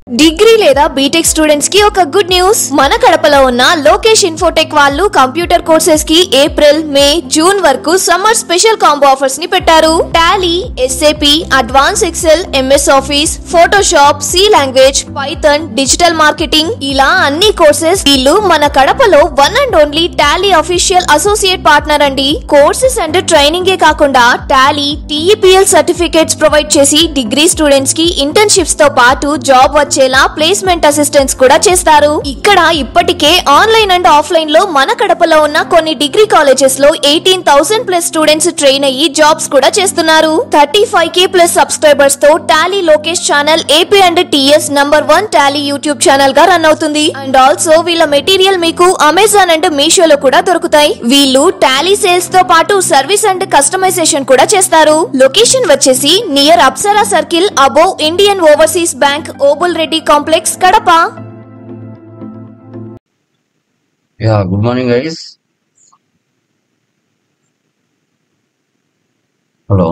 Degree లేదా BTech students కి ఒక గుడ్ న్యూస్. మన కడపలో ఉన్న లోకేష్ ఇన్ఫోటెక్ వాళ్ళు కంప్యూటర్ కోర్సెస్ కి ఏప్రిల్, మే, జూన్ వరకు సమ్మర్ స్పెషల్ కాంబో ఆఫర్స్ ని పెట్టారు. Tally, SAP, advance Excel, MS Office, Photoshop, C language, Python, digital marketing ఇలా అన్ని కోర్సెస్ వీళ్ళు మన కడపలో one and only Tally official associate partner అండి. కోర్సెస్ అండ్ ట్రైనింగ్ ఏ కాకుండా టాలీ, టీఈపీఎల్ సర్టిఫికేట్స్ ప్రొవైడ్ చేసి డిగ్రీ స్టూడెంట్స్ కి ఇంటర్న్షిప్స్ తో పాటు జాబ్ వచ్చేలా ప్లేస్మెంట్ అసిస్టెన్స్ కూడా చేస్తారు. ఇక్కడ ఇప్పటికే ఆన్లైన్ అండ్ ఆఫ్లైన్ లో మన కడపలో ఉన్న కొన్ని డిగ్రీ కాలేజెస్ లో 18,000+ స్టూడెంట్స్ ట్రైన్ అయ్యి జాబ్స్ కూడా చేస్తున్నారు. 35K+ సబ్స్క్రైబర్స్ తో Tally Lokesh channel AP and TS #1 Tally YouTube channel గా రన్ అవుతుంది. అండ్ ఆల్సో వీళ్ళ మెటీరియల్ మీకు అమెజాన్ అండ్ మీషోలో కూడా దొరుకుతాయి. వీళ్ళు టాలీ సేల్స్ తో పాటు సర్వీస్ అండ్ కస్టమైజేషన్ కూడా చేస్తారు. లొకేషన్ వచ్చేసి near Apsara circle above Indian overseas bank, Obul Reddy complex, Kadapa. Good morning, guys. Hello.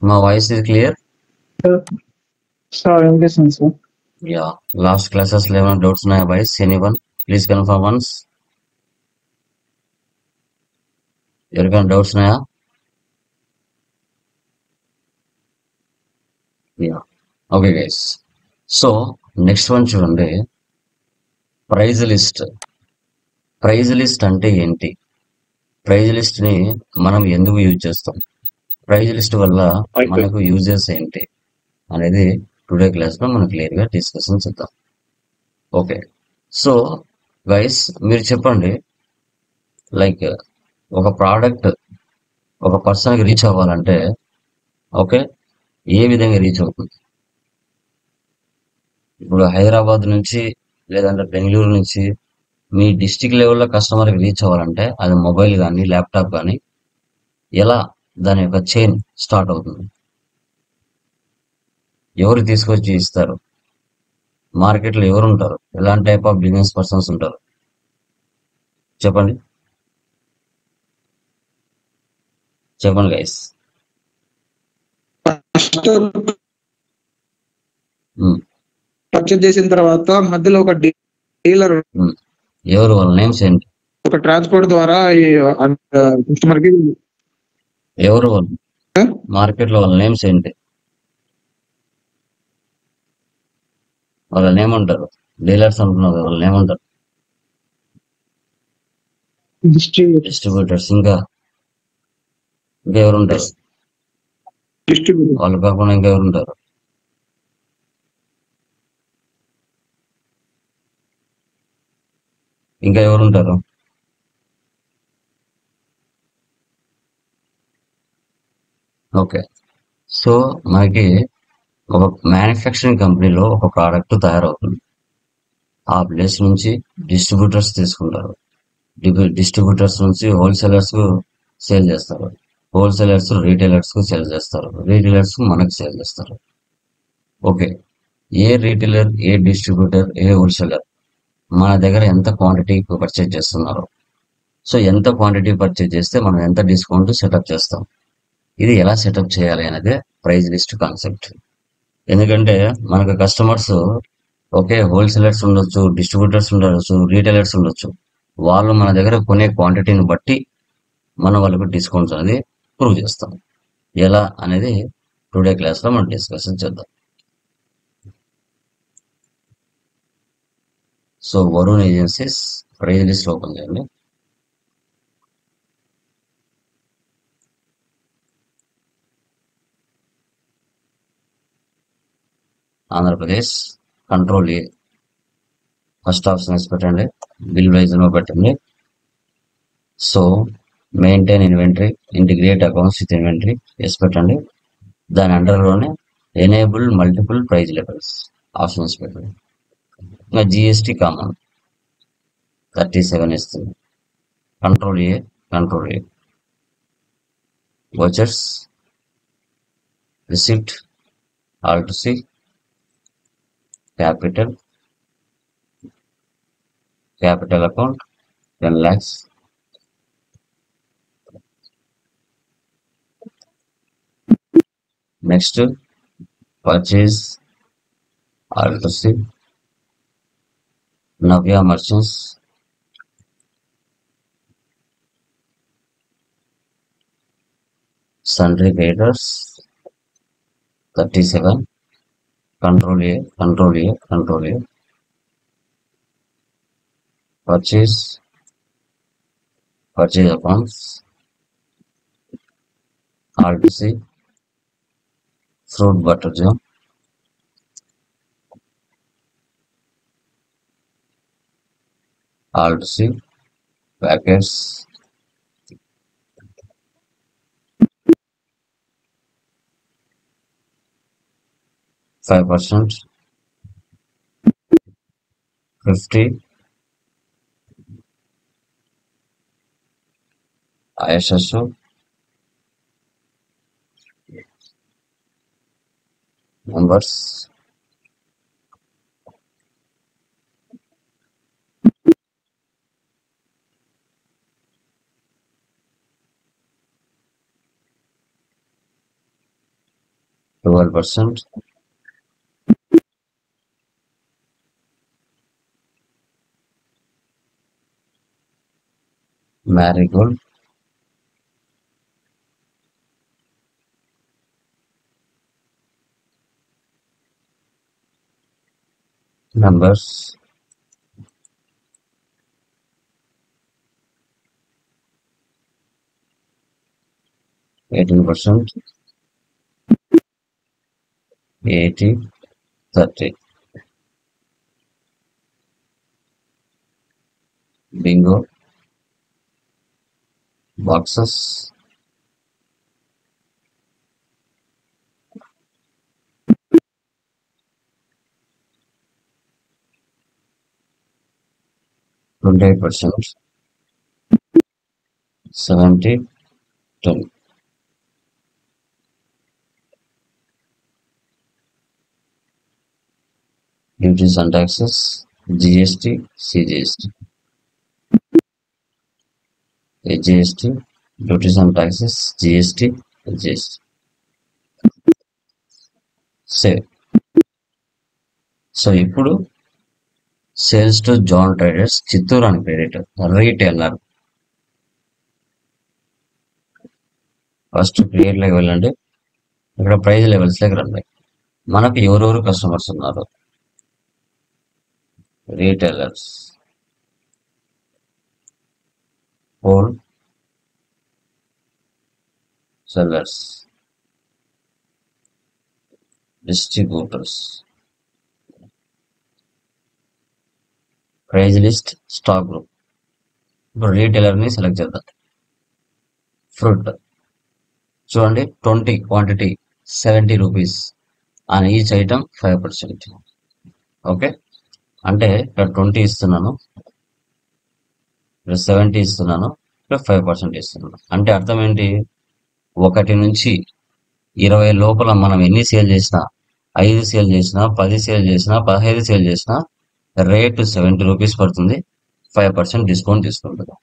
My voice is clear? Sir, listen, sir. Yeah. Last classes 11 doubts now, guys. Anyone? Please confirm once. Everyone doubts now? Yeah. Okay, guys. So, next one చూడండి. Price list. Price list అంటే ఏంటి? Price list ని మనం ఎందుకు use చేస్తాం? Price list వల్ల మనకు uses ఏంటి అనేది టుడే క్లాస్ లో మనం క్లియర్ గా డిస్కషన్ చేద్దాం. ఓకే, సో గైస్ మీరు చెప్పండి, లైక్ ఒక ప్రోడక్ట్ ఒక పర్సన్కి రీచ్ అవ్వాలంటే ఓకే ఏ విధంగా రీచ్ అవుతుంది? ఇప్పుడు హైదరాబాద్ నుంచి లేదంటే బెంగళూరు నుంచి మీ డిస్టిక్ లెవెల్లో కస్టమర్కి రీచ్ అవ్వాలంటే అది మొబైల్ కానీ ల్యాప్టాప్ కానీ ఎలా దాని యొక్క చైన్ స్టార్ట్ అవుతుంది? ఎవరు తీసుకొచ్చి ఇస్తారు? మార్కెట్లో ఎవరు ఉంటారు? ఎలాంటి టైప్ ఆఫ్ బిజినెస్ పర్సన్స్ ఉంటారు? చెప్పండి చెప్పండి గైస్. పర్చేజ్ చేసిన తర్వాత మధ్యలో ఒక డీలర్, ఎవరు? వాళ్ళ నేమ్స్ ఏంటి? ఒక ట్రాన్స్పోర్ట్ ద్వారా కస్టమర్ కి ఎవరు వాళ్ళు? మార్కెట్ లో వాళ్ళ నేమ్స్ ఏంటి? వాళ్ళని ఏమంటారు? డీలర్స్ అంటున్నారు కదా, వాళ్ళని ఏమంటారు? డిస్ట్రిబ్యూటర్స్. ఇంకా ఎవరు ఉంటారు? వాళ్ళు కాకుండా ఇంకెవరు ఉంటారు? ఇంకా ఎవరు ఉంటారు? ఓకే, సో మనకి ఒక మ్యానుఫ్యాక్చరింగ్ కంపెనీలో ఒక ప్రోడక్ట్ తయారవుతుంది. ఆ ప్లేస్ నుంచి డిస్ట్రిబ్యూటర్స్ తీసుకుంటారు. డిస్ట్రిబ్యూటర్స్ నుంచి హోల్సేలర్స్ కు సేల్ చేస్తారు. హోల్సేలర్స్ రీటైలర్స్ కు సేల్ చేస్తారు. రీటైలర్స్ మనకు సేల్ చేస్తారు. ఓకే, ఏ రీటైలర్, ఏ డిస్ట్రిబ్యూటర్, ఏ హోల్సేలర్ మన దగ్గర ఎంత క్వాంటిటీ పర్చేజ్ చేస్తున్నారు, సో ఎంత క్వాంటిటీ పర్చేజ్ చేస్తే మనం ఎంత డిస్కౌంట్ సెటప్ చేస్తాం, ఇది ఎలా సెటప్ చేయాలి అనేది ప్రైస్ లిస్ట్ కాన్సెప్ట్. ఎందుకంటే మనకు కస్టమర్స్ ఓకే హోల్సేలర్స్ ఉండొచ్చు, డిస్ట్రిబ్యూటర్స్ ఉండొచ్చు, రీటైలర్స్ ఉండొచ్చు. వాళ్ళు మన దగ్గర కొనే క్వాంటిటీని బట్టి మనం వాళ్ళకు డిస్కౌంట్స్ అనేది ప్రూవ్ చేస్తాం. ఎలా అనేది టుడే క్లాస్లో మనం డిస్కషన్ చేద్దాం. So Varun agencies price list open చేయండి. Andhra Pradesh, control A, first option వేసి పెట్టండి. బిల్ వైజ్ పెట్టండి. So maintain inventory, integrate accounts with inventory వేసి పెట్టండి. దాని అండర్లోనే enable multiple praise levels options పెట్టండి. ఇంకా జిఎస్టీ కామన్ 37 ఇస్తుంది. Control A, control A, vouchers, receipt, all to C, capital account 10 lakhs, next purchase Alt C, Navya Merchants, Sundry Traders, 37, Control A, Control A, Control A, Purchase accounts, Alt C, Fruit Butter Jam, Alt C, Packets, 5%, 50, ISSO, numbers, %, Marigold, numbers, 18%, 80, 30, Bingo, boxes, 28%, 70, 10. Duties and taxes, GST, CGST. GST, duties and taxes, GST, GST. Save. So ఇప్పుడు sales to John traders Chittoor అని credit retailer. First create లోకి వెళ్ళండి. ఇక్కడ praise levels లోకి రండి. మనకు ఎవరెవరు customers ఉన్నారు. Retailers, wholesalers, distributors, price list, stock group. ఇప్పుడు రీటైలర్ ని సెలెక్ట్ చేద్దాం. ఫ్రూట్ చూడండి, 20 క్వాంటిటీ 70 రూపీస్ అని ఈచ్ ఐటమ్ 5%. ఓకే, అంటే ఇక్కడ 20 ఇస్తున్నాను, ఇక్కడ 70 ఇస్తున్నాను, ఇక్కడ 5% ఇస్తున్నాను. అంటే అర్థం ఏంటి, 1 నుంచి 20 లోపల మనం ఎన్ని సేల్ చేసినా, 5 సేల్ చేసినా, 10 సేల్ చేసినా, 15 సేల్ చేసినా రేటు 70 రూపీస్ పడుతుంది. 5% డిస్కౌంట్ తీసుకుంటుంది.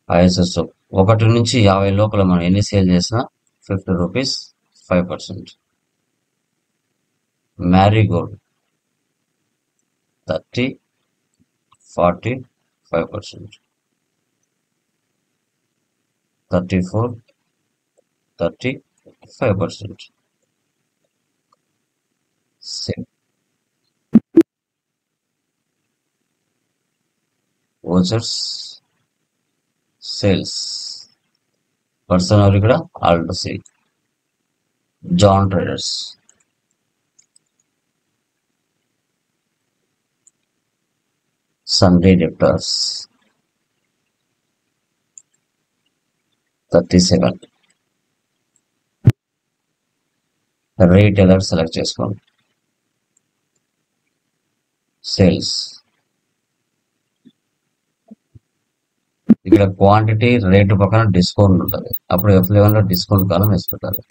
ఐఎస్ఎస్ 1 నుంచి 50 లోపల మనం ఎన్ని సేల్ చేసినా 50 rupees, 5%. Marigold 30, 40, 5%. 34, 30, 5%. Same. Vouchers, sales person ఎవరు ఇక్కడ, alt C, John traders. Sundry debtors 37. Retailer select చేసుకోండి. సేల్స్, ఇక్కడ క్వాంటిటీ రేటు పక్కన డిస్కౌంట్ ఉంటుంది. అప్పుడు F11 లో డిస్కౌంట్ కాలం వేసి పెట్టాలి.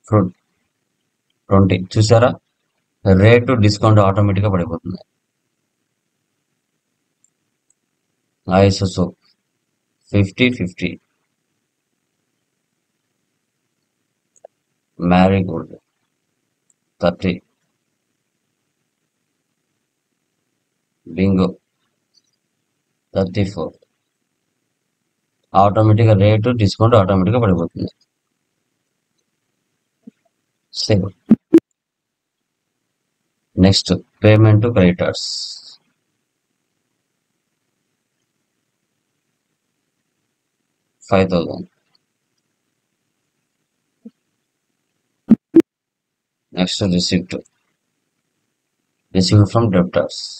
ఫ్రూట్ 20 చూసారా, రేటు డిస్కౌంట్ ఆటోమేటిక్ గా పడిపోతుంది. ఐసుసు 50-50, మ్యారీగోల్డ్ 30, బింగో 34. ఆటోమేటిక్గా రేటు డిస్కౌంట్ ఆటోమేటిక్గా పడిపోతుంది. Save. Next payment to creditors 5,000. Next receipt from debtors 5.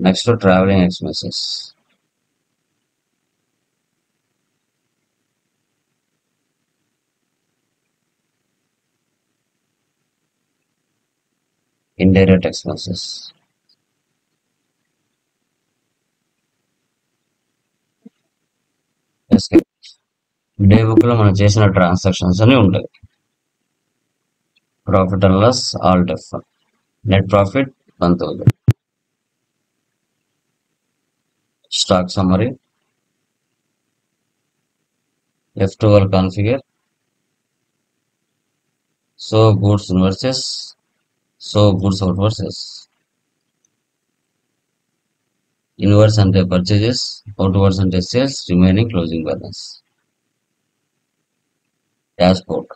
Next travelling expenses 6. Indirect expenses 5. Day book లో మనం చేసిన ట్రాన్సాక్షన్స్ అని ఉంటాయి. ప్రాఫిట్ అండ్ లాస్ ఆల్ డెఫ్. Net profit 1,000. Stock summary F12 configure. So goods versus out versus inverse అంటే purchases, outwards అంటే sales, remaining closing balance. Dashboard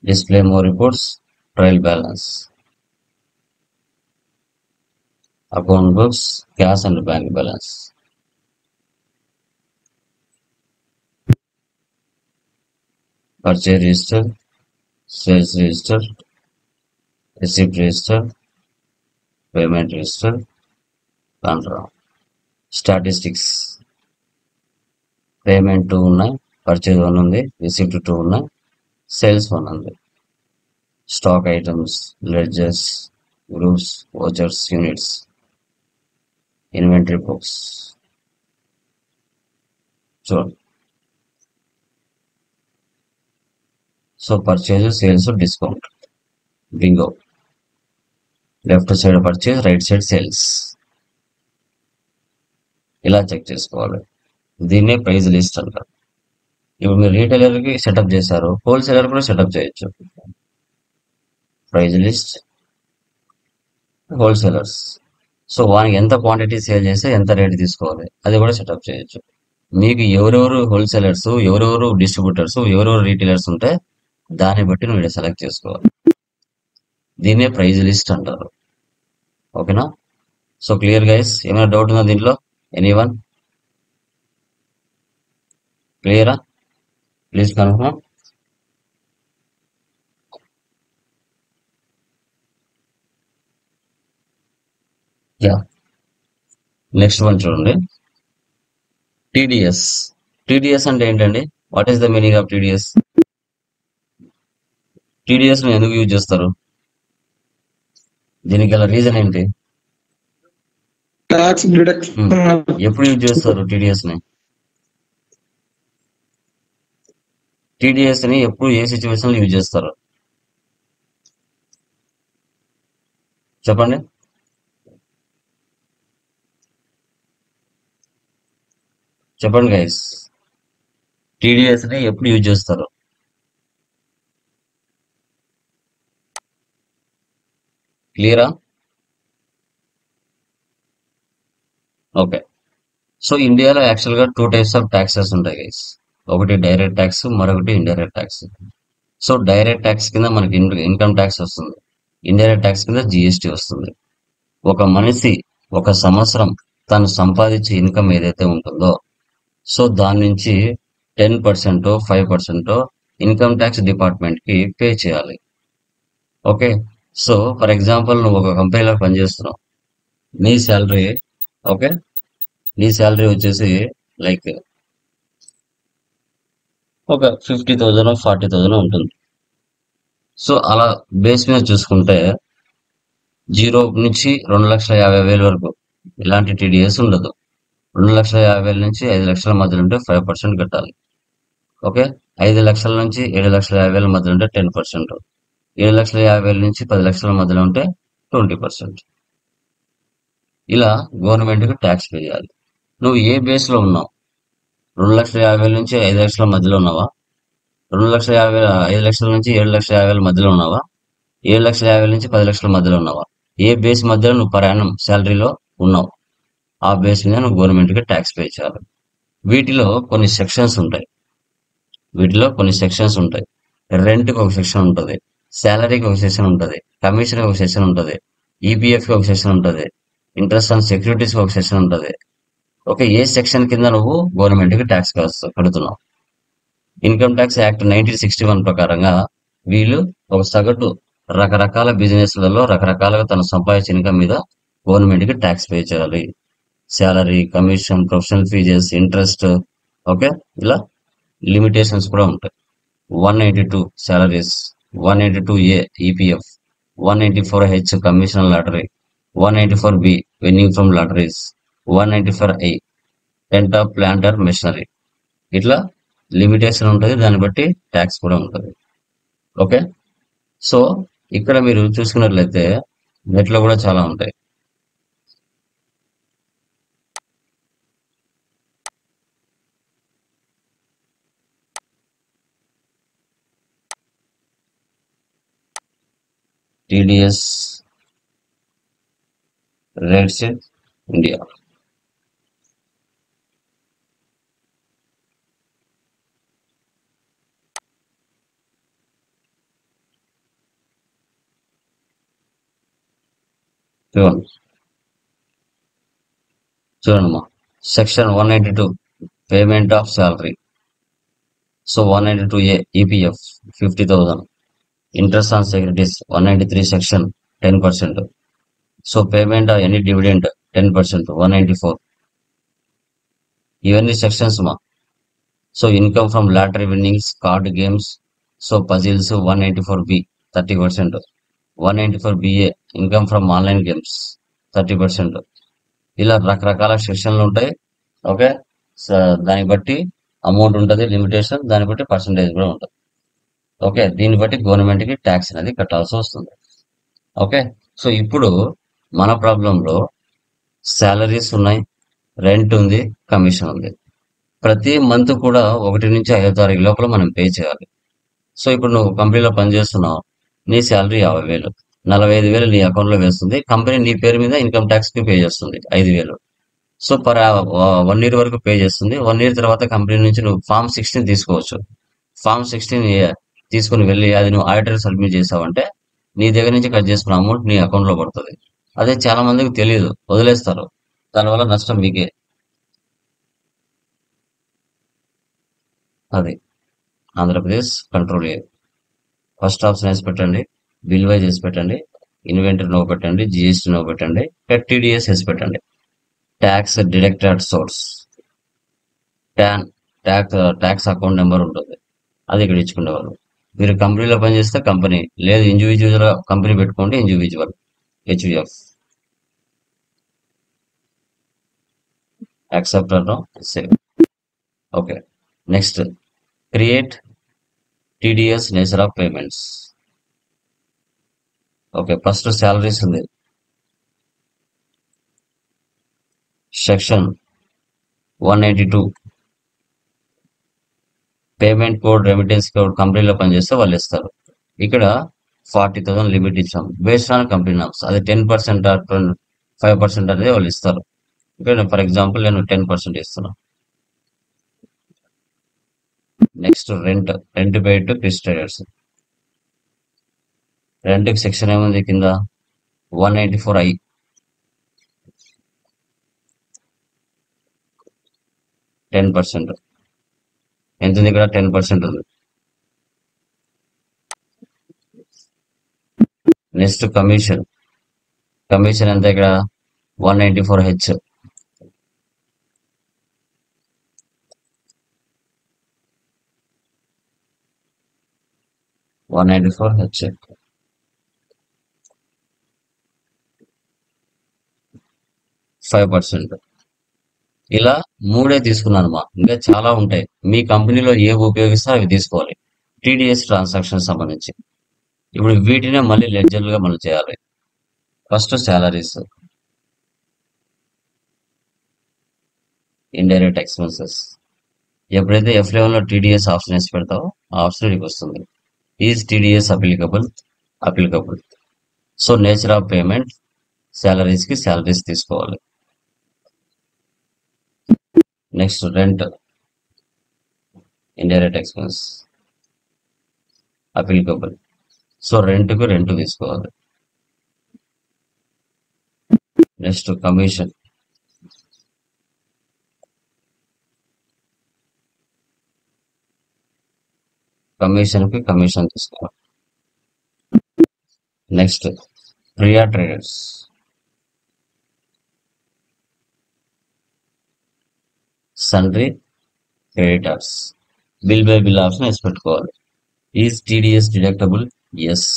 display more reports, trial balance, account books, cash and bank balance. Purchase register, sales register, receipt register, payment register, control. Statistics payment 2 ఉన్నాయి, purchase 1 ఉంది, receipt 2 ఉన్నాయి, sales 1 ఉంది. Stock items, ledgers, groups, vouchers, units, inventory books. చూడండి. So purchase, sales, discount, bingo. Left side purchase, right side sales. ఇలా check చేసుకోవాలి. దీన్నే price list అంటారు. ఇప్పుడు మీరు రీటైలర్కి సెటప్ చేశారు, హోల్సేలర్ కూడా సెటప్ చేయొచ్చు. Price list, wholesalers. సో వానికి ఎంత క్వాంటిటీ సేల్ చేస్తే ఎంత రేట్ తీసుకోవాలి అది కూడా సెటప్ చేయొచ్చు. మీకు ఎవరెవరు హోల్సేలర్స్, ఎవరెవరు డిస్ట్రిబ్యూటర్స్, ఎవరెవరు రీటైలర్స్ ఉంటే దాన్ని బట్టి నువ్వు సెలెక్ట్ చేసుకోవాలి. దీన్నే ప్రైజ్ లిస్ట్ అంటారు. ఓకేనా? So clear guys. ఏమైనా డౌట్ ఉందా దీంట్లో? ఎనీవన్? క్లియరా? Please confirm. Yeah. Next one చూడండి. టీడీఎస్. టీడీఎస్ అంటే ఏంటండి? What is the meaning of TDS? TDS ను ఎందుకు యూజ్ చేస్తారు? దీనికి గల రీజన్ ఏంటి? Tax deduction. ఎప్పుడు యూజ్ చేస్తారు టీడీఎస్ ని? టీడీఎస్ ని ఎప్పుడు ఏ సిచ్యువేషన్ లో యూజ్ చేస్తారు చెప్పండి. చెప్పండి గైస్, టీడీఎస్ ని ఎప్పుడు యూజ్ చేస్తారు? క్లియరా? ఓకే. సో ఇండియాలో యాక్చువల్ గా 2 టైప్స్ ఆఫ్ ట్యాక్సెస్ ఉంటాయి గైస్. ఒకటి డైరెక్ట్ ట్యాక్స్, మరొకటి indirect tax. So direct tax కింద మనకి ఇన్కమ్ ట్యాక్స్ వస్తుంది, ఇండైరెక్ట్ ట్యాక్స్ కింద జిఎస్టీ వస్తుంది. ఒక మనిషి ఒక సంవత్సరం తను సంపాదించే ఇన్కమ్ ఏదైతే ఉంటుందో సో దాని నుంచి 10% 5% ఇన్కమ్ ట్యాక్స్ డిపార్ట్మెంట్ కి పే చేయాలి. ఓకే. సో ఫర్ ఎగ్జాంపుల్ నువ్వు ఒక కంపెనీలో పనిచేస్తున్నావు, నీ శాలరీ ఓకే, నీ శాలరీ వచ్చేసి లైక్ ఒక 50,000 40,000 ఉంటుంది. సో అలా బేస్ మీద చూసుకుంటే 0 నుంచి 2,50,000 వరకు ఇలాంటి టీడీఎస్ ఉండదు. 2,50,000 నుంచి 5 లక్షల మధ్యలో ఉంటే 5% కట్టాలి. ఓకే. 5 లక్షల నుంచి 7,50,000 మధ్యలో ఉంటే 10%, 7,50,000 నుంచి 10 లక్షల మధ్యలో ఉంటే 20%. ఇలా గవర్నమెంట్కి ట్యాక్స్ పే చేయాలి. నువ్వు ఏ బేస్ లో ఉన్నావు? 2,50,000 నుంచి 5 లక్షల మధ్యలో ఉన్నావా? 5 లక్షల నుంచి 7,50,000 మధ్యలో ఉన్నావా? 7,50,000 నుంచి 10 లక్షల మధ్యలో ఉన్నావా? ఏ బేస్ మధ్యలో నువ్వు per annum శాలరీలో ఉన్నావు? ఆ బేస్ మీద నువ్వు గవర్నమెంట్కి ట్యాక్స్ పే చేయాలి. వీటిలో కొన్ని సెక్షన్స్ ఉంటాయి. రెంట్కి ఒక సెక్షన్ ఉంటుంది, శాలరీకి ఒక సెక్షన్ ఉంటుంది, కమిషన్కి ఒక సెక్షన్ ఉంటుంది, ఈపీఎఫ్కి ఒక సెక్షన్ ఉంటుంది, ఇంట్రెస్ట్ ఆన్ సెక్యూరిటీస్కి ఒక సెక్షన్ ఉంటుంది. ఓకే, ఏ సెక్షన్ కింద నువ్వు గవర్నమెంట్కి ట్యాక్స్ కడుతున్నావు? ఇన్కమ్ ట్యాక్స్ యాక్ట్ 1961 ప్రకారంగా వీళ్ళు ఒక సగటు రకరకాల బిజినెస్లలో రకరకాలుగా తను సంపాదించిన ఇన్కమ్ మీద గవర్నమెంట్కి ట్యాక్స్ పే చేయాలి. Salary, commission, professional fees, interest, okay, ఇలా లిమిటేషన్స్ కూడా ఉంటాయి. 182 salaries, 182A EPF, 184H commission lottery, 184B winning from lotteries, 194I rent of plant or machinery. ఇట్లా లిమిటేషన్ ఉంటుంది, దాన్ని బట్టి ట్యాక్స్ కూడా ఉంటుంది. ఓకే, సో ఇక్కడ మీరు చూసుకున్నట్లయితే నెట్లో కూడా చాలా ఉంటాయి. TDS rates in India. చూడండమ్మా, section 192 payment of salary. So 192A EPF 50,000, interest on securities 193 section 10%. So payment of any dividend 10%, 194. ఇవన్నీ సెక్షన్స్ మా. So income from lottery winnings, card games, so puzzles 194B 30%, 194BA income from online games 30%. ఇలా రకరకాల సెక్షన్లు ఉంటాయి. Okay, దాన్ని బట్టి amount ఉంటుంది, limitation, దాన్ని బట్టి పర్సంటేజ్ కూడా ఉంటుంది. ఓకే, దీన్ని బట్టి గవర్నమెంట్కి ట్యాక్స్ అనేది కట్టాల్సి వస్తుంది. ఓకే, సో ఇప్పుడు మన ప్రాబ్లంలో శాలరీస్ ఉన్నాయి, రెంట్ ఉంది, కమిషన్ ఉంది. ప్రతి మంత్ కూడా 1 నుంచి 5వ తారీఖు లోపల మనం పే చేయాలి. సో ఇప్పుడు నువ్వు కంపెనీలో పనిచేస్తున్నావు, నీ శాలరీ 50,000, 45,000 నీ అకౌంట్లో వేస్తుంది కంపెనీ, నీ పేరు మీద ఇన్కమ్ ట్యాక్స్ కి పే చేస్తుంది 5,000. సో 1 year వరకు పే చేస్తుంది. 1 year తర్వాత కంపెనీ నుంచి నువ్వు ఫామ్ 16 తీసుకోవచ్చు. ఫామ్ 16 తీసుకుని వెళ్ళి అది నువ్వు ఆడిటర్ సబ్మిట్ చేసావంటే నీ దగ్గర నుంచి కట్ చేసుకున్న అమౌంట్ నీ అకౌంట్ లో పడుతుంది. అదే చాలా మందికి తెలియదు, వదిలేస్తారు, దానివల్ల నష్టం మీకే. అది Andhra Pradesh control A. First option వేసి పెట్టండి, బిల్ వైజ్ వేసి పెట్టండి, ఇన్వెంటరీ నో పెట్టండి, జిఎస్టీ నో పెట్టండి, టీడీఎస్ వేసి పెట్టండి. Tax deducted source, tax account number ఉంటుంది, అది ఇక్కడ ఇచ్చుకునేవారు. మీరు కంపెనీలో పనిచేస్తే కంపెనీ, లేదు ఇండివిజువల్ కంపెనీ పెట్టుకోండి, ఇండివిజువల్ హెచ్యుఎఫ్. యాక్సెప్ట్ అన్నా save. Okay, next create TDS nature of payments. Okay, first salaries ఉంది, section 182 payment code, remittance code. కంపెనీలో పనిచేస్తే వాళ్ళు ఇస్తారు. ఇక్కడ 40,000 లిమిట్ ఇచ్చాం బేస్డ్ ఆన్ కంపెనీ నామ్స్. అది 10% ఆర్ 5% అనేది వాళ్ళు ఇస్తారు. ఇక్కడ ఫర్ ఎగ్జాంపుల్ నేను 10% ఇస్తున్నా. నెక్స్ట్ రెంట్ పేడ్ టు క్రిస్టైడర్స్. రెంట్కి సెక్షన్ ఏముంది కింద? 194I. %10 ఎంత ఉంది ఇక్కడ? 10% ఉంది. నెక్స్ట్ కమిషన్ ఎంత ఇక్కడ? 194H. $194H. %5. ఇలా 3 తీసుకున్నానమ్మా. ఇంకా చాలా ఉంటాయి. మీ కంపెనీలో ఏవి ఉపయోగిస్తారో అవి తీసుకోవాలి. టీడీఎస్ ట్రాన్సాక్షన్ సంబంధించి. ఇప్పుడు వీటినే మళ్ళీ లెడ్జర్లుగా మనం చేయాలి. First salaries, indirect expenses. ఎప్పుడైతే F11 లో టీడీఎస్ ఆప్షన్ వేసి పెడతావో ఆ ఆప్షన్ నీకు వస్తుంది. Is TDS applicable. So nature of payment, salaries కి సాలరీస్ తీసుకోవాలి. Next rent, indirect expense, applicable. So rent కు రెంట్ తీసుకోవాలి. నెక్స్ట్ కమిషన్, కి కమిషన్ తీసుకోవాలి. Next Priya traders, సన్రీ creditors, bill by bill option వేసి పెట్టుకోవాలి. Is TDS deductible? ఎస్.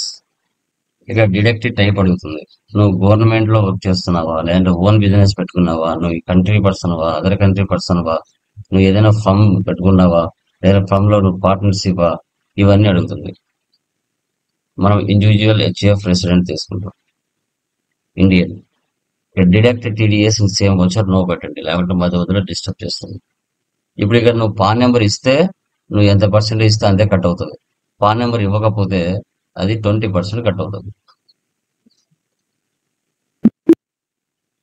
ఇక deducted type అడుగుతుంది. నువ్వు గవర్నమెంట్ లో వర్క్ చేస్తున్నావా, లేదంటే ఓన్ బిజినెస్ పెట్టుకున్నావా, నువ్వు కంట్రీ పర్సన్వా, అదర్ కంట్రీ పర్సన్వా, నువ్వు ఏదైనా ఫర్మ్ పెట్టుకున్నావా, లేదా ఫర్మ్ లో నువ్వు పార్ట్నర్షిపా, ఇవన్నీ అడుగుతుంది. మనం ఇండివిజువల్ హెచ్ఎఫ్ రెసిడెంట్ తీసుకుంటాం. ఇండియన్. డిడక్ట్ టీడీఎస్ సేమ్ వచ్చారు నో పెట్టండి, లేకుంటే మధ్యలో డిస్టర్బ్ చేస్తుంది. ఇప్పుడు ఇక్కడ నువ్వు పాన్ నెంబర్ ఇస్తే నువ్వు ఎంత పర్సెంటేజ్ ఇస్తే అంతే కట్ అవుతుంది. పాన్ నెంబర్ ఇవ్వకపోతే అది 20% కట్ అవుతుంది.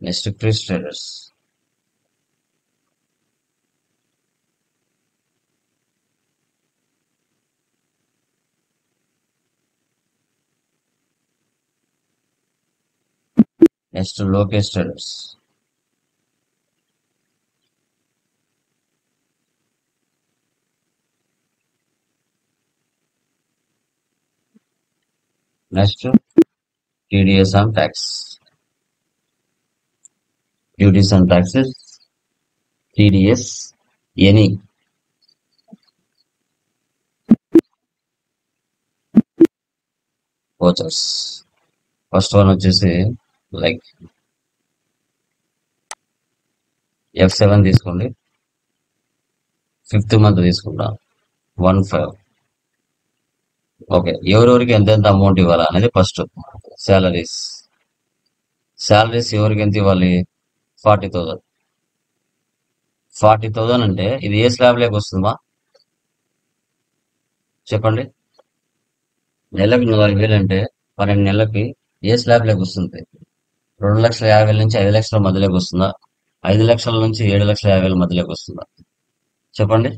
Next Chris traders, next Lokesh traders, next TDS on tax, duties and taxes, TDS any. Vouchers. First one వచ్చేసి లైక్ F7 తీసుకోండి. 5th మంత్ తీసుకుంటాం 1/5. ఓకే, ఎవరెవరికి ఎంతెంత అమౌంట్ ఇవ్వాలా అనేది ఫస్ట్. శాలరీస్ ఎవరికి ఎంత ఇవ్వాలి? 40,000. 40,000 అంటే ఇది ఏ స్లాబ్ లేక వస్తుందా చెప్పండి? నెలకు 40,000 అంటే 12 నెలలకి ఏ స్లాబ్ లేక వస్తుంది? 2,50,000 నుంచి 5 లక్షల మధ్యలోకి వస్తుందా? 5 లక్షల నుంచి 7,50,000 మధ్యలోకి వస్తుందా? చెప్పండి.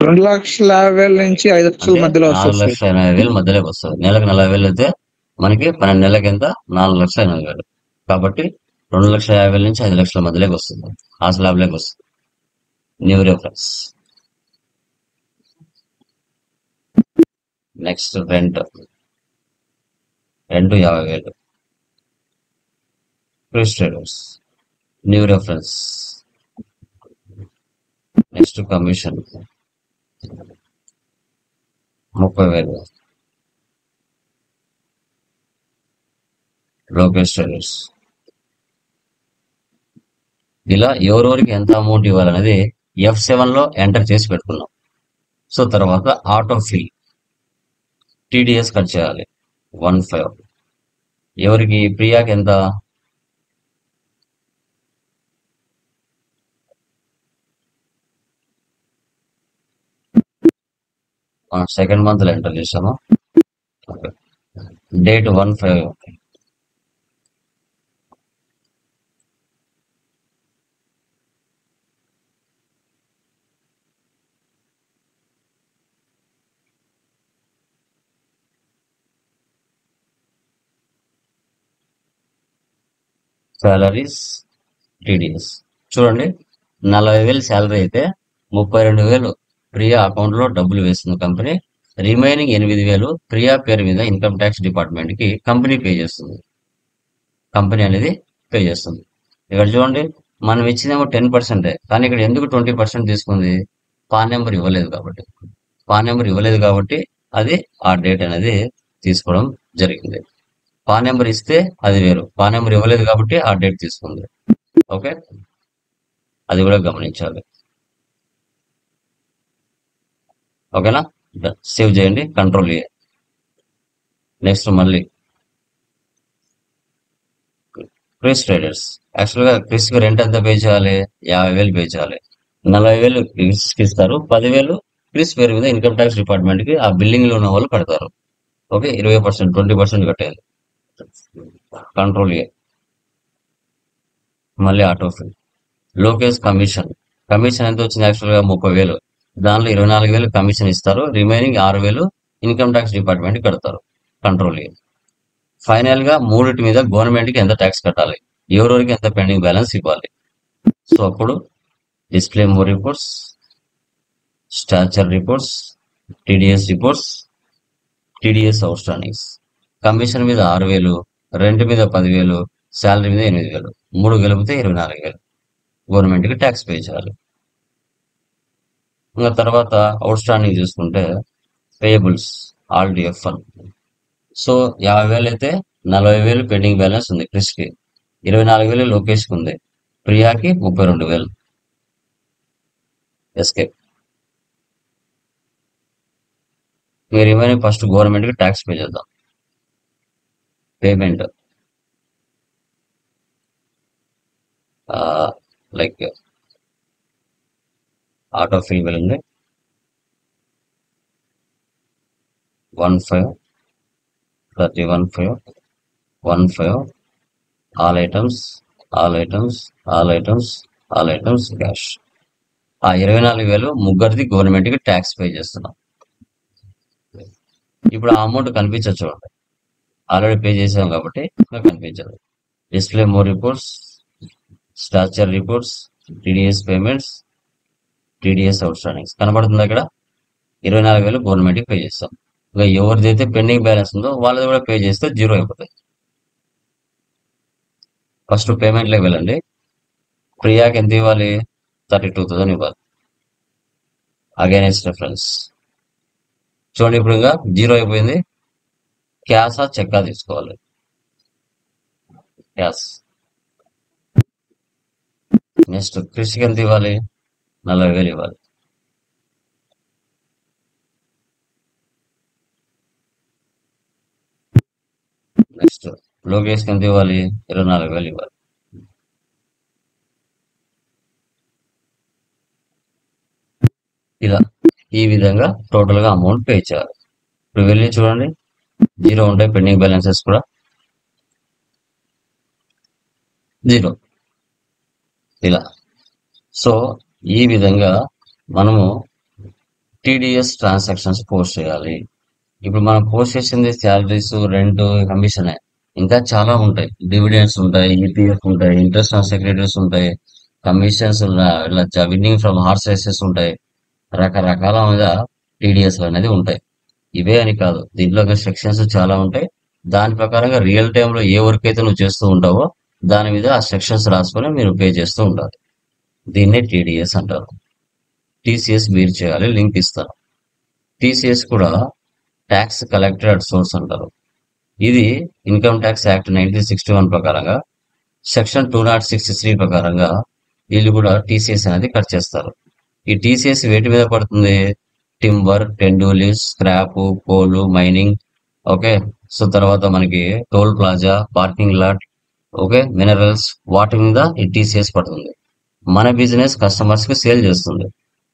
2,50,000 నుంచి 5 లక్షల అంటే మధ్యలో వస్తుంది సార్. 4,80,000 మధ్యలోకి వస్తుంది. నెలకు 40,000 అయితే మనకి 12 నెలలకి ఎంత? 4,80,000. కాబట్టి 2,50,000 నుంచి 5 లక్షల మధ్యలోకి వస్తుంది. ఆ స్లాబ్ లోకి వస్తుంది. New reference. Next rent 50,000. Chris traders, new reference. Next commission 30,000. Lokesh traders. ఇలా ఎవరెవరికి ఎంత అమౌంట్ ఇవ్వాలనేది F7 లో ఎంటర్ చేసి పెట్టుకున్నాం. సో తర్వాత ఆటో ఫిల్, టీడీఎస్ కట్ చేయాలి 1/5. ఎవరికి? ప్రియాకి ఎంత? సెకండ్ మంత్ లో ఎంటర్ చేసాము. డేట్ 1/5. Salaries, TDS. చూడండి, 40,000 శాలరీ అయితే 32,000 ప్రియా అకౌంట్ లో డబ్బులు వేస్తుంది కంపెనీ. రిమైనింగ్ 8,000 ప్రియా పేరు మీద ఇన్కమ్ ట్యాక్స్ డిపార్ట్మెంట్ కి కంపెనీ పే చేస్తుంది. కంపెనీ అనేది పే చేస్తుంది. ఇక్కడ చూడండి, మనం ఇచ్చిందేమో 10%, కానీ ఇక్కడ ఎందుకు 20% తీసుకుంది? పాన్ నెంబర్ ఇవ్వలేదు కాబట్టి. పాన్ నెంబర్ ఇవ్వలేదు కాబట్టి అది ఆ డేట్ అనేది తీసుకోవడం జరిగింది. పాన్ నెంబర్ ఇస్తే అది వేరు, పాన్ నెంబర్ ఇవ్వలేదు కాబట్టి ఆ డేట్ తీసుకుంది. ఓకే, అది కూడా గమనించాలి. ఓకేనా, సేవ్ చేయండి, కంట్రోల్ ఏ. నెక్స్ట్ మళ్ళీ క్రిస్ ట్రేడర్స్. యాక్చువల్గా క్రిస్కి రెంట్ ఎంత పే చేయాలి? 50,000 పే చేయాలి. 40,000 క్రిస్కి ఇస్తారు, 10,000 క్రిస్ పేరు మీద ఇన్కమ్ ట్యాక్స్ డిపార్ట్మెంట్ కి ఆ బిల్డింగ్ లో ఉన్న వాళ్ళు కడతారు. ఓకే, 20%, 20% కట్టేయాలి. Control A. మళ్ళీ auto fill. Lokesh commission. Commission ఎంత వచ్చింది? యాక్చువల్గా 30,000. దానిలో 24,000 కమిషన్ ఇస్తారు, రిమైనింగ్ 6,000 ఇన్కమ్ ట్యాక్స్ డిపార్ట్మెంట్ కడతారు. Control A. ఫైనల్ గా మూడింటి మీద గవర్నమెంట్ కి ఎంత ట్యాక్స్ కట్టాలి, ఎవరెవరికి ఎంత పెండింగ్ బ్యాలెన్స్ ఇవ్వాలి. సో అప్పుడు display more reports, స్టాచర్ reports, TDS reports, TDS out standings. Commission మీద 6,000, రెంట్ మీద 10,000, శాలరీ మీద 8,000, 3 కలిపితే 24,000 గవర్నమెంట్ కి ట్యాక్స్ పే చేయాలి. ఇంకా తర్వాత అవుట్ స్టాండింగ్ చూసుకుంటే పేయబుల్స్ ఆల్ డిఎఫ్ఎన్. సో 50,000 అయితే 40,000 పెండింగ్ బ్యాలెన్స్ ఉంది క్రిస్కి, 24,000 లోకేష్కి ఉంది, ప్రియాకి 32,000. ఎస్కేప్. మీరు ఏమైనా ఫస్ట్ గవర్నమెంట్ కి ట్యాక్స్ పే చేద్దాం. పేమెంట్ లైక్ ఆటో ఫిల్ వెళ్ళండి, 15, 31,5, 15, all items, all items, all items, all items, cash. ఆ 24,000 ముగ్గురిది గవర్నమెంట్ కి ట్యాక్స్ పే చేస్తున్నాం. ఇప్పుడు ఆ అమౌంట్ కనిపించచ్చు, చూడండి, ఆల్రెడీ పే చేసాం కాబట్టి ఇంకా కనిపించదు. Display more reports, స్టాచర్ reports, TDS payments, TDS out standings కనబడుతుంది. అక్కడ 24,000 గవర్నమెంట్ కి పే చేస్తాం. ఇంకా ఎవరిదైతే పెండింగ్ బ్యాలెన్స్ ఉందో వాళ్ళది కూడా పే చేస్తే 0 అయిపోతాయి. ఫస్ట్ పేమెంట్ లోకి వెళ్ళండి, ప్రియాకి ఎంత ఇవ్వాలి? 32,000 ఇవ్వాలి. అగైనెస్ట్ రెఫరెన్స్ చూడండి, ఇప్పుడు ఇంకా 0 అయిపోయింది. క్యాషా చెక్కా తీసుకోవాలి? క్యాష్. నెక్స్ట్ క్రిస్కి ఎంత ఇవ్వాలి? 40,000 ఇవ్వాలి. నెక్స్ట్ లోకేష్కి ఎంత ఇవ్వాలి? 24,000 ఇవ్వాలి. ఇలా ఈ విధంగా టోటల్ గా అమౌంట్ పే చేయాలి. ఇప్పుడు వెళ్ళి చూడండి, 0 ఉంటాయి పెండింగ్ బ్యాలెన్సెస్ కూడా 0. ఇలా. సో ఈ విధంగా మనము టీడీఎస్ ట్రాన్సాక్షన్స్ పోస్ట్ చేయాలి. ఇప్పుడు మనం పోస్ట్ చేసింది శాలరీస్, రెంట్, కమిషన్, ఇంకా చాలా ఉంటాయి. డివిడెండ్స్ ఉంటాయి, ఈపీఎఫ్ ఉంటాయి, ఇంట్రెస్ట్ ఆన్ సెక్యూరిటీస్ ఉంటాయి, కమిషన్స్, ఇలా విన్నింగ్ ఫ్రమ్ హార్స్ రేసెస్ ఉంటాయి. రకరకాల మీద టీడీఎస్ అనేది ఉంటాయి. ఇవే అని కాదు, దీంట్లో సెక్షన్స్ చాలా ఉంటాయి. దాని ప్రకారంగా రియల్ టైమ్ లో ఏ వర్క్ అయితే నువ్వు చేస్తూ ఉంటావో దాని మీద ఆ సెక్షన్స్ రాసుకొని మీరు పే చేస్తూ ఉండాలి. దీన్నే టీడీఎస్ అంటారు. టీసీఎస్ మీరు చేయాలి, లింక్ ఇస్తాను. టీసీఎస్ కూడా ట్యాక్స్ కలెక్టెడ్ అట్ సోర్స్ అంటారు. ఇది ఇన్కమ్ ట్యాక్స్ యాక్ట్ 1961 ప్రకారంగా సెక్షన్ 206(3) ప్రకారంగా వీళ్ళు కూడా టీసీఎస్ అనేది కట్ చేస్తారు. ఈ టీసీఎస్ వేటి మీద పడుతుంది? Timber, tendu leaves, scrap, coal, mining. Okay, so తర్వాత మనకి toll plaza, parking lot, okay, minerals, వాటి మీద ఈ టీసీఎస్ పడుతుంది. మన బిజినెస్ కస్టమర్స్ కి సేల్ చేస్తుంది.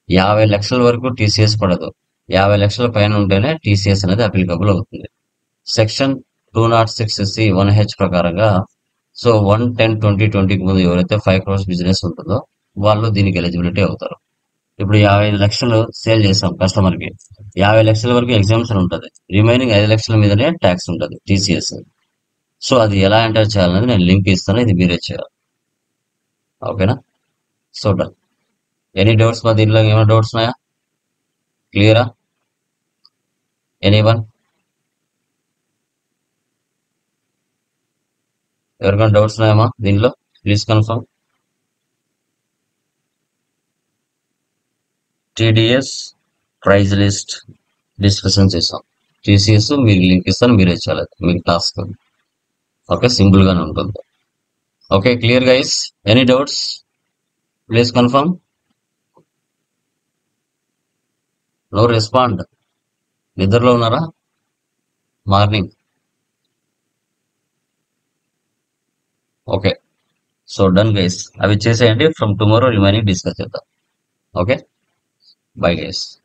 50 లక్షల వరకు టీసీఎస్ పడదు, 50 లక్షల పైన ఉంటేనే టీసీఎస్ అనేది అప్లికబుల్ అవుతుంది. సెక్షన్ 206(1)(h) ప్రకారంగా సో 1/10/2020 ముందు ఎవరైతే 5 crores బిజినెస్ ఉంటుందో వాళ్ళు దీనికి ఎలిజిబిలిటీ అవుతారు. ఇప్పుడు 55 లక్షలు సేల్ చేసాం కస్టమర్ కి, 50 లక్షల వరకు ఎగ్జామ్షన్ ఉంటుంది, రిమైనింగ్ 5 లక్షల మీదనే ట్యాక్స్ ఉంటుంది టీసీఎస్. సో అది ఎలా ఎంటర్ చేయాలనేది నేను లింక్ ఇస్తాను, ఇది మీరే చేయాలి. ఓకేనా? So done. Any doubts? మా దీంట్లో ఏమైనా డౌట్స్ ఉన్నాయా? క్లియరా? ఎనీవన్? ఎవరికైనా డౌట్స్ ఉన్నాయమ్మా దీంట్లో? Please confirm. TDS price list discussion చేసాం. టీసీఎస్ మీకు లింక్ ఇస్తాను, మీరే చేయాలి, మీకు టాస్క్. ఓకే, సింపుల్ గానే ఉంటుంది. Okay, clear guys? Any doubts? Please confirm. No respond. నిద్రలో ఉన్నారా? Morning. Okay, so done guys. అవి చేసేయండి. ఫ్రమ్ టుమారో రిమైనింగ్ డిస్కస్ చేద్దాం. Okay, bye guys.